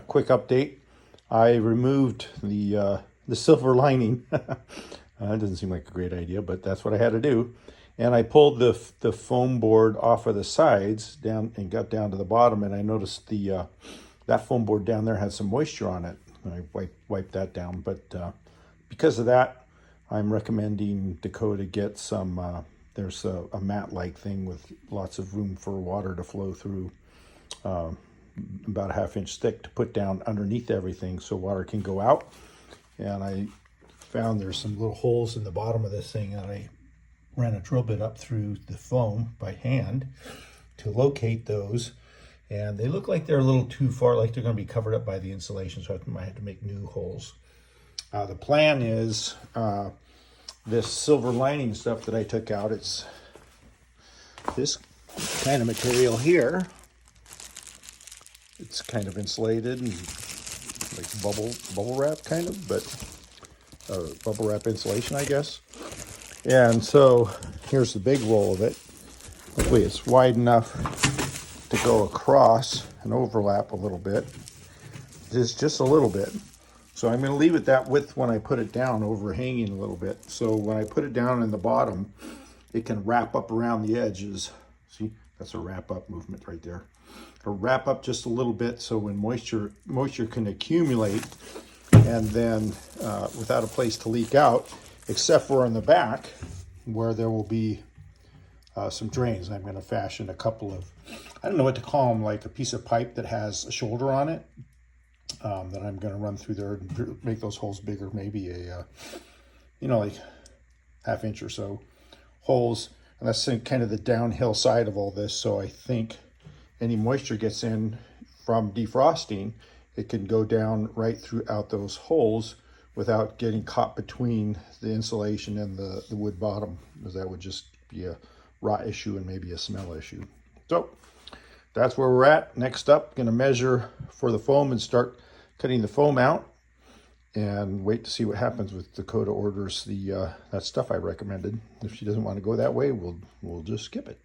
Quick update. I removed the silver lining. It doesn't seem like a great idea, but that's what I had to do. And I pulled the foam board off of the sides down and got down to the bottom, and I noticed that foam board down there had some moisture on it. And I wiped that down, but because of that, I'm recommending Dakota get some. There's a mat-like thing with lots of room for water to flow through. About a ½ inch thick to put down underneath everything so water can go out. And I found there's some little holes in the bottom of this thing, and I ran a drill bit up through the foam by hand to locate those. And they look like they're a little too far, like they're going to be covered up by the insulation, so I might have to make new holes. The plan is this silver lining stuff that I took out, it's this kind of material here. It's kind of insulated and like bubble wrap kind of, but bubble wrap insulation, I guess. And so here's the big roll of it. Hopefully it's wide enough to go across and overlap a little bit. Just a little bit. So I'm going to leave it that width when I put it down, overhanging a little bit. So when I put it down in the bottom, it can wrap up around the edges. See, that's a wrap up movement right there. It'll wrap up just a little bit so when moisture can accumulate, and then without a place to leak out, except for in the back where there will be some drains. I'm going to fashion a couple of, I don't know what to call them, like a piece of pipe that has a shoulder on it that I'm going to run through there and make those holes bigger, maybe a, like ½ inch or so holes. And that's kind of the downhill side of all this. So I think any moisture gets in from defrosting, it can go down right throughout those holes without getting caught between the insulation and the wood bottom, because that would just be a rot issue and maybe a smell issue. So that's where we're at. Next up, going to measure for the foam and start cutting the foam out, and wait to see what happens with Dakota orders that stuff I recommended. If she doesn't want to go that way, we'll just skip it.